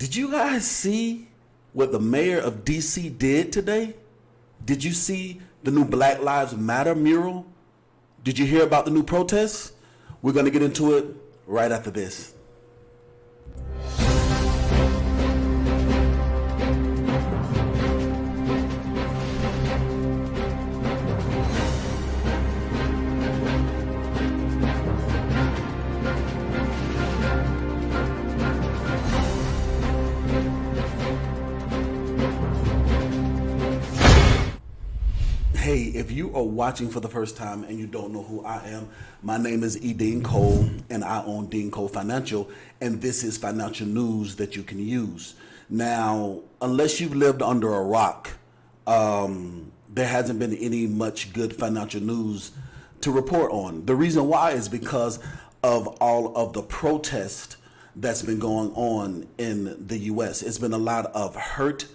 Did you guys see what the mayor of DC did today? Did you see the new Black Lives Matter mural? Did you hear about the new protests? We're going to get into it right after this. Hey, if you are watching for the first time and you don't know who I am, my name is E.DeanCole and I own E.DeanCole Financial, and this is financial news that you can use. Now, unless you've lived under a rock, there hasn't been any much good financial news to report on. The reason why is because of all of the protest that's been going on in the U.S. It's been a lot of hurt,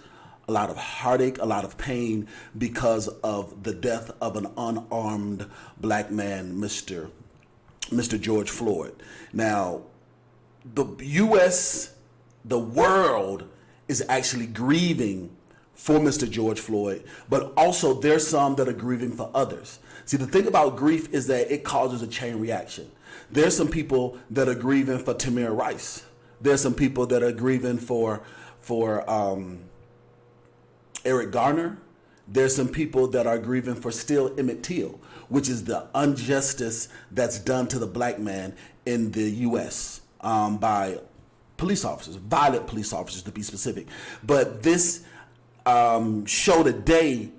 a lot of heartache, a lot of pain because of the death of an unarmed black man, Mr. George Floyd. Now, the U.S., the world is actually grieving for Mr. George Floyd, but also there's some that are grieving for others. See, the thing about grief is that it causes a chain reaction. There's some people that are grieving for Tamir Rice. There's some people that are grieving for Eric Gardner. There's some people that are grieving for still Emmett Till, which is the injustice that's done to the black man in the U.S. By police officers, violent police officers to be specific. But this show today,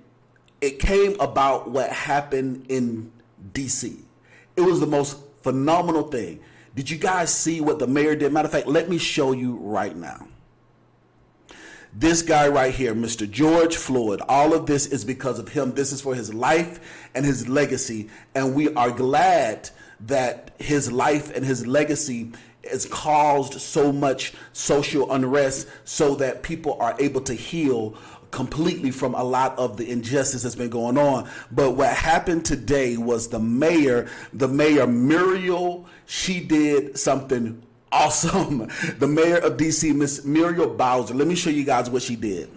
it came about what happened in D.C. It was the most phenomenal thing. Did you guys see what the mayor did? Matter of fact, let me show you right now. This guy right here, Mr. George Floyd, all of this is because of him. This is for his life and his legacy. And we are glad that his life and his legacy has caused so much social unrest so that people are able to heal completely from a lot of the injustice that's been going on. But what happened today was the mayor Muriel, she did something awesome. The mayor of DC, Miss Muriel Bowser. Let me show you guys what she did.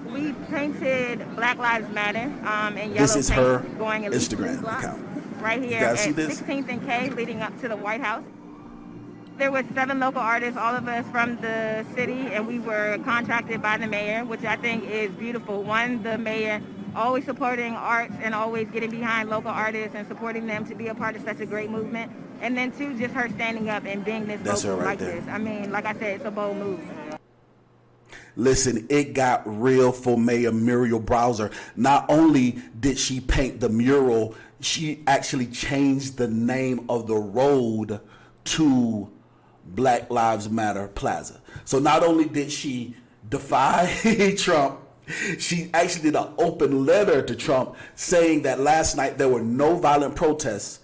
We painted Black Lives Matter in yellow This is paint, her going at least Instagram 2 blocks, account. right here guys at see this? 16th and K, leading up to the White House. There were 7 local artists, all of us from the city, and we were contracted by the mayor, which I think is beautiful. One, the mayor always supporting arts and always getting behind local artists and supporting them to be a part of such a great movement. And then 2, just her standing up and being this vocal right like there. this. I mean, like I said, it's a bold move. Listen, it got real for Mayor Muriel Bowser. Not only did she paint the mural, she actually changed the name of the road to Black Lives Matter Plaza. So not only did she defy Trump, she actually did an open letter to Trump saying that last night there were no violent protests,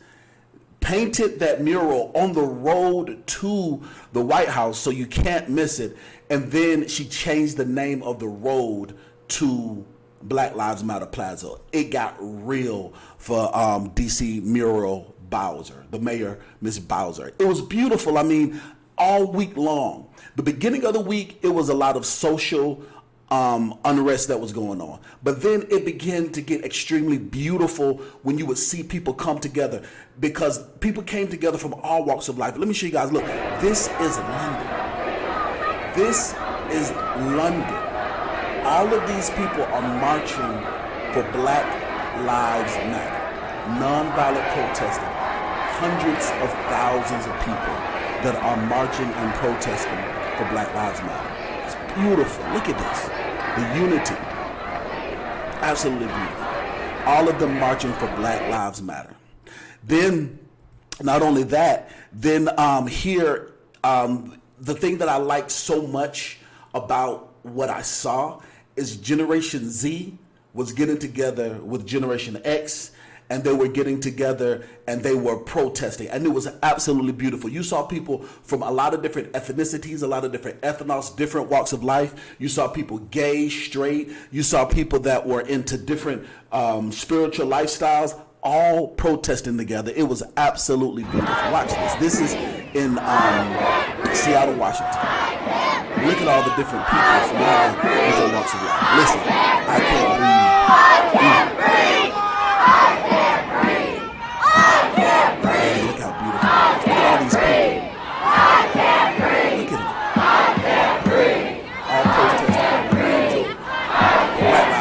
painted that mural on the road to the White House so you can't miss it, and then she changed the name of the road to Black Lives Matter Plaza. It got real for DC Muriel Bowser, the mayor, Miss Bowser. It was beautiful. I mean, all week long. The beginning of the week, it was a lot of social unrest that was going on. But then it began to get extremely beautiful when you would see people come together, because people came together from all walks of life. Let me show you guys. Look, this is London. This is London. All of these people are marching for Black Lives Matter. Non-violent protesting. Hundreds of thousands of people that are marching and protesting for Black Lives Matter. It's beautiful. Look at this. The unity. Absolutely beautiful. All of them marching for Black Lives Matter. Then, not only that, then the thing that I liked so much about what I saw is Generation Z was getting together with Generation X, and they were getting together and they were protesting, and it was absolutely beautiful. You saw people from a lot of different ethnicities, a lot of different ethnos, different walks of life. You saw people gay, straight. You saw people that were into different spiritual lifestyles, all protesting together. It was absolutely beautiful. Watch this. This is in Seattle, Washington. Look at all the different people from all the different walks of life. Listen, I can't breathe. Man, look how beautiful it is. Look at all these people. Look at them. All protesting for Black Lives Matter. All protesting for Black Lives Matter.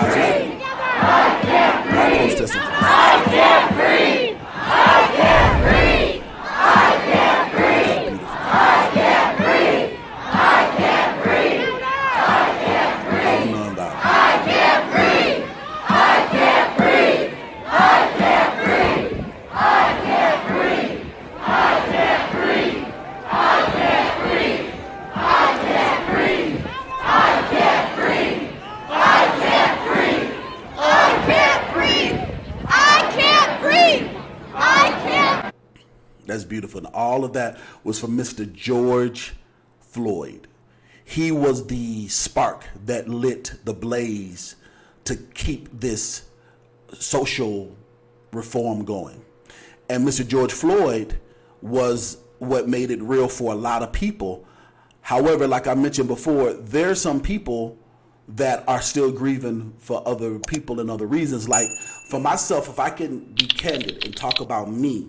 That's beautiful. And all of that was from Mr. George Floyd. He was the spark that lit the blaze to keep this social reform going. And Mr. George Floyd was what made it real for a lot of people. However, like I mentioned before, there are some people that are still grieving for other people and other reasons. Like for myself, if I can be candid and talk about me,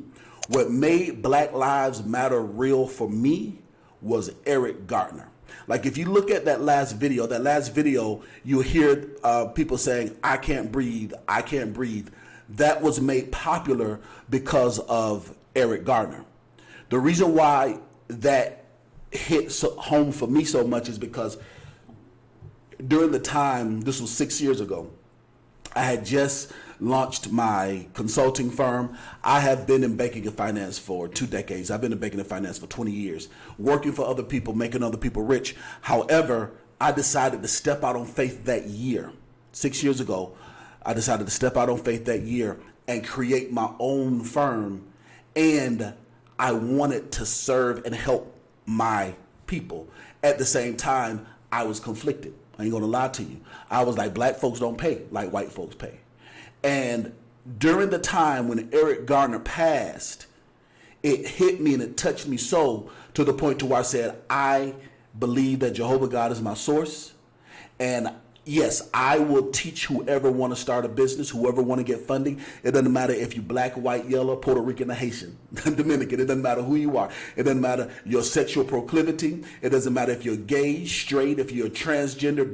what made Black Lives Matter real for me was Eric Gardner. Like if you look at that last video, you'll hear people saying, I can't breathe, I can't breathe. That was made popular because of Eric Gardner. The reason why that hit home for me so much is because during the time, this was 6 years ago, I had just launched my consulting firm. I have been in banking and finance for 2 decades. I've been in banking and finance for 20 years, working for other people, making other people rich. However, I decided to step out on faith that year. 6 years ago, I decided to step out on faith that year and create my own firm. And I wanted to serve and help my people. At the same time, I was conflicted. I ain't gonna lie to you. I was like, black folks don't pay like white folks pay. And during the time when Eric Gardner passed, it hit me and it touched me so to the point to where I said, I believe that Jehovah God is my source. And yes, I will teach whoever want to start a business, whoever want to get funding. It doesn't matter if you're black, white, yellow, Puerto Rican, or Haitian, Dominican. It doesn't matter who you are. It doesn't matter your sexual proclivity. It doesn't matter if you're gay, straight, if you're transgender,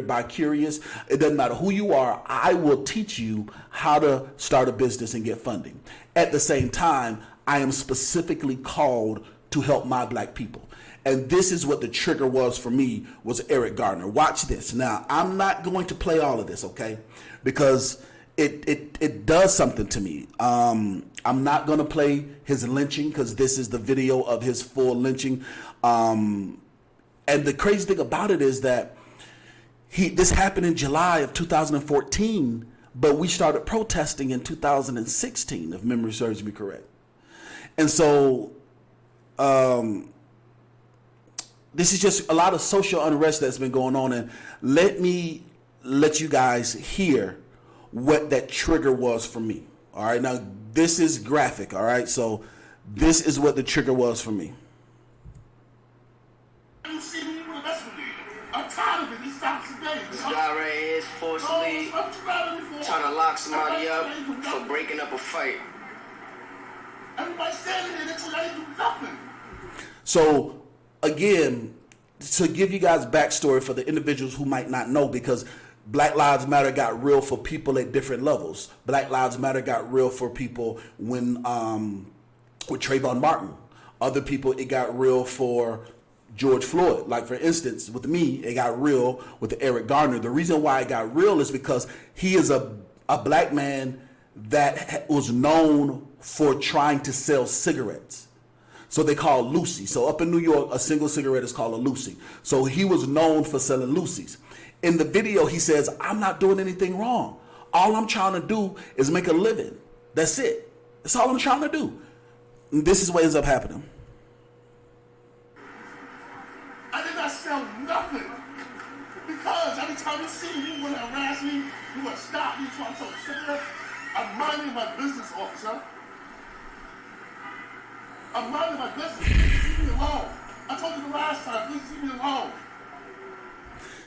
bi-curious. It doesn't matter who you are. I will teach you how to start a business and get funding. At the same time, I am specifically called to help my black people. And this is what the trigger was for me, was Eric Gardner. Watch this. Now, I'm not going to play all of this, okay? Because it does something to me. I'm not going to play his lynching because this is the video of his full lynching. And the crazy thing about it is that this happened in July of 2014, but we started protesting in 2016, if memory serves me correct. And so this is just a lot of social unrest that's been going on. And let me let you guys hear what that trigger was for me. All right, now this is graphic. All right, so this is what the trigger was for me. You see me with the I'm tired of it. He stops today. This guy right here is forcibly trying to lock somebody up for breaking up a fight. Everybody standing there, that's what I do nothing. So again, to give you guys backstory for the individuals who might not know, because Black Lives Matter got real for people at different levels. Black Lives Matter got real for people when with Trayvon Martin. Other people, it got real for George Floyd. Like for instance, with me, it got real with Eric Gardner. The reason why it got real is because he is a black man that was known for trying to sell cigarettes. So they call Lucy. So up in New York, a single cigarette is called a Lucy. So he was known for selling Lucy's. In the video, he says, I'm not doing anything wrong. All I'm trying to do is make a living. That's it. That's all I'm trying to do. And this is what ends up happening. I did not sell nothing. Because every time you see me, you want to harass me, you want to stop me, trying to sell cigarettes. I'm minding my business, officer. I'm minding my business. Please leave me alone. I told you the last time, please leave me alone.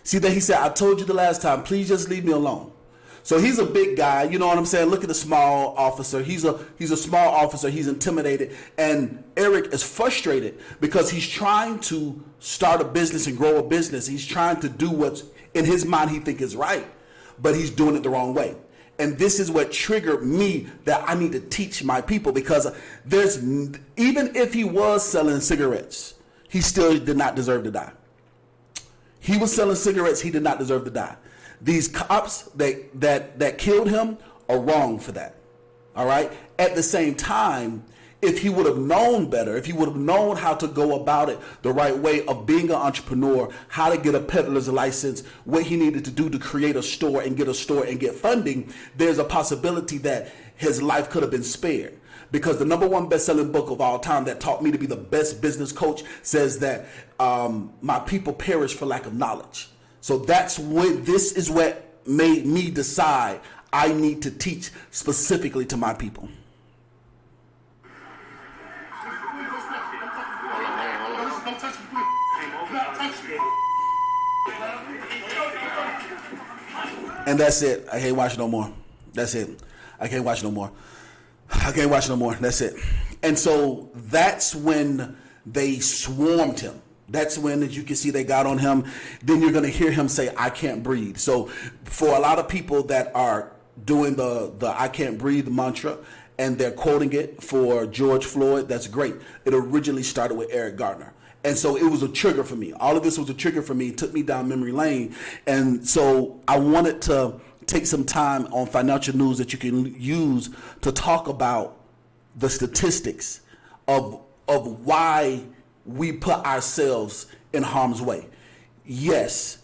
See that he said, I told you the last time, please just leave me alone. So he's a big guy, you know what I'm saying? Look at the small officer. He's a small officer. He's intimidated. And Eric is frustrated because he's trying to start a business and grow a business. He's trying to do what's in his mind he think is right, but he's doing it the wrong way. And this is what triggered me that I need to teach my people, because even if he was selling cigarettes, he still did not deserve to die. He was selling cigarettes. He did not deserve to die. These cops that killed him are wrong for that. All right. At the same time, if he would have known better, if he would have known how to go about it the right way of being an entrepreneur, how to get a peddler's license, what he needed to do to create a store and get funding, there's a possibility that his life could have been spared. Because the number one best-selling book of all time that taught me to be the best business coach says that my people perish for lack of knowledge. So this is what made me decide I need to teach specifically to my people. Don't touch me, please. Don't touch me. And that's it. I can't watch no more. That's it. I can't watch no more. I can't watch no more. That's it. And so that's when they swarmed him. That's when, as you can see, they got on him. Then you're going to hear him say, I can't breathe. So for a lot of people that are doing the I can't breathe mantra and they're quoting it for George Floyd, that's great. It originally started with Eric Gardner. And so it was a trigger for me. All of this was a trigger for me. It took me down memory lane. And so I wanted to take some time on financial news that you can use to talk about the statistics of why we put ourselves in harm's way. Yes,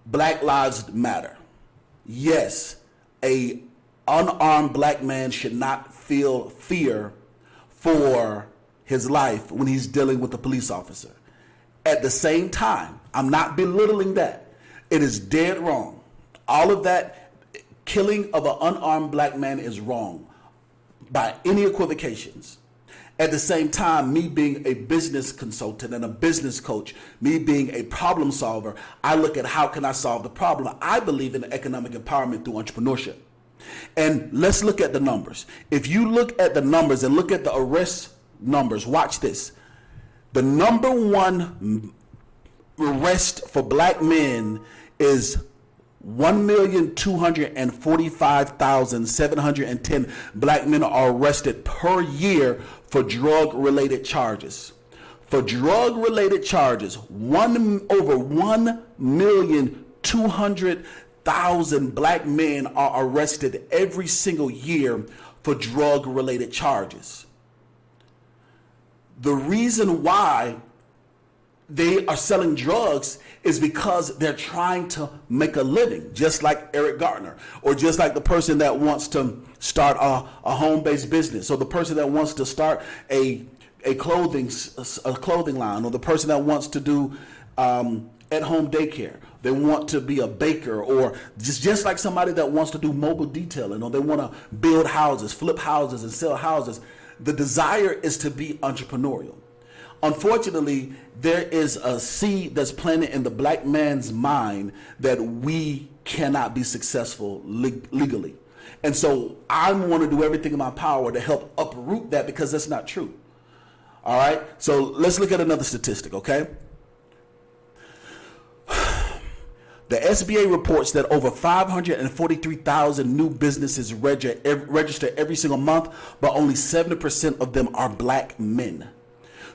Black Lives Matter. Yes, a unarmed black man should not feel fear for his life when he's dealing with a police officer. At the same time, I'm not belittling that. It is dead wrong. All of that killing of an unarmed black man is wrong by any equivocations. At the same time, me being a business consultant and a business coach, me being a problem solver, I look at how can I solve the problem. I believe in economic empowerment through entrepreneurship. And let's look at the numbers. If you look at the numbers and look at the arrest numbers, watch this. The number one arrest for black men is 1,245,710 black men are arrested per year for drug-related charges. For drug-related charges, over 1,200,000 black men are arrested every single year for drug-related charges. The reason why they are selling drugs is because they're trying to make a living, just like Eric Gardner, or just like the person that wants to start a home-based business, or the person that wants to start a clothing line, or the person that wants to do at-home daycare. They want to be a baker, or just like somebody that wants to do mobile detailing, or they want to build houses, flip houses, and sell houses. The desire is to be entrepreneurial. Unfortunately, there is a seed that's planted in the black man's mind that we cannot be successful legally. And so I want to do everything in my power to help uproot that, because that's not true. All right? So let's look at another statistic, okay? The SBA reports that over 543,000 new businesses register every single month, but only 7% of them are black men.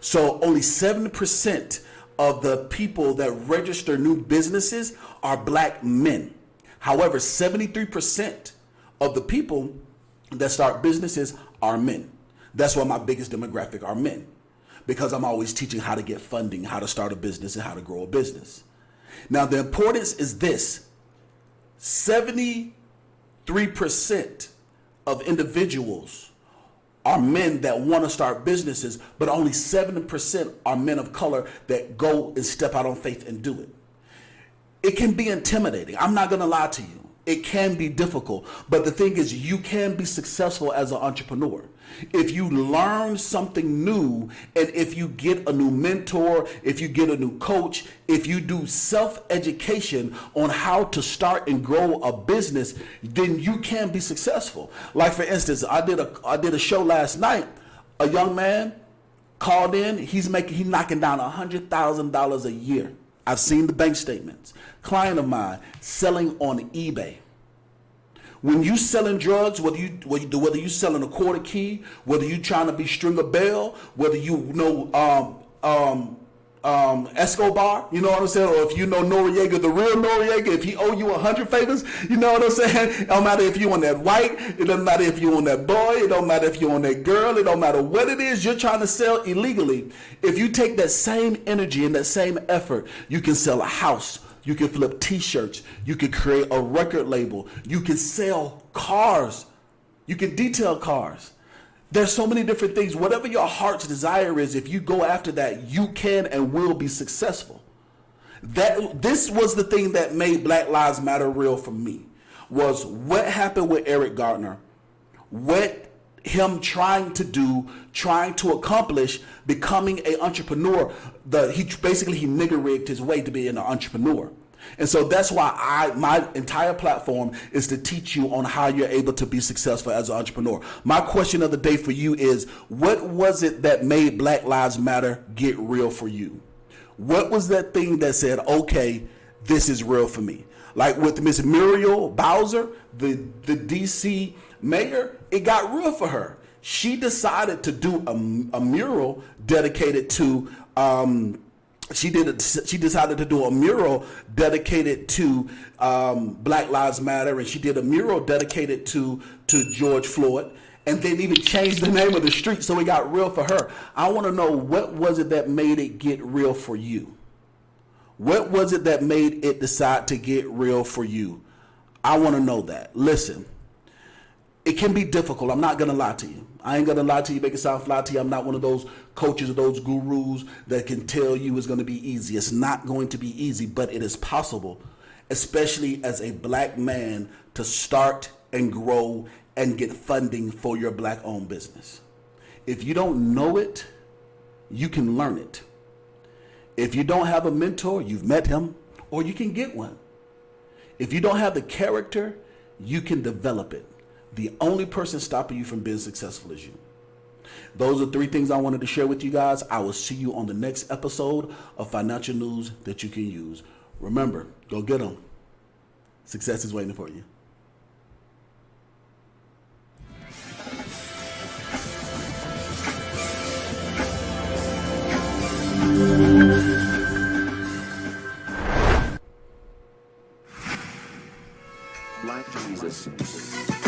So only 7% of the people that register new businesses are black men. However, 73% of the people that start businesses are men. That's why my biggest demographic are men, because I'm always teaching how to get funding, how to start a business, and how to grow a business. Now, the importance is this: 73% of individuals are men that want to start businesses, but only 7% are men of color that go and step out on faith and do it. It can be intimidating. I'm not going to lie to you. it can be difficult. But the thing is, you can be successful as an entrepreneur. If you learn something new, and if you get a new mentor, if you get a new coach, if you do self-education on how to start and grow a business, then you can be successful. Like for instance, I did a show last night. A young man called in. He's knocking down $100,000 a year. I've seen the bank statements. Client of mine selling on eBay. When you selling drugs, whether you selling a quarter key, whether you trying to be stringer bell, whether you know Escobar, you know what I'm saying, or if you know Noriega, the real Noriega, if he owe you 100 favors, you know what I'm saying. It don't matter if you on that white, it doesn't matter if you on that boy, it don't matter if you on that girl, it don't matter what it is you're trying to sell illegally. If you take that same energy and that same effort, you can sell a house. You can flip t-shirts. You can create a record label. You can sell cars. You can detail cars. There's so many different things. Whatever your heart's desire is, if you go after that, you can and will be successful. This was the thing that made Black Lives Matter real for me, was what happened with Eric Gardner, what him trying to accomplish, becoming an entrepreneur. He nigger rigged his way to be an entrepreneur. And so that's why my entire platform is to teach you on how you're able to be successful as an entrepreneur. My question of the day for you is, what was it that made Black Lives Matter get real for you? What was that thing that said, okay, this is real for me? Like with Miss Muriel Bowser, the DC mayor, it got real for her. She decided to do a mural dedicated to she decided to do a mural dedicated to Black Lives Matter, and she did a mural dedicated to George Floyd, and then even changed the name of the street so it got real for her. I want to know, what was it that made it get real for you? What was it that made it decide to get real for you? I want to know that. Listen, it can be difficult. I'm not going to lie to you. I ain't going to lie to you, make it sound fly to you. I'm not one of those coaches or those gurus that can tell you it's going to be easy. It's not going to be easy, but it is possible, especially as a black man, to start and grow and get funding for your black-owned business. If you don't know it, you can learn it. If you don't have a mentor, you've met him, or you can get one. If you don't have the character, you can develop it. The only person stopping you from being successful is you. Those are 3 things I wanted to share with you guys. I will see you on the next episode of Financial News that you can use. Remember, go get them. Success is waiting for you. Black Jesus.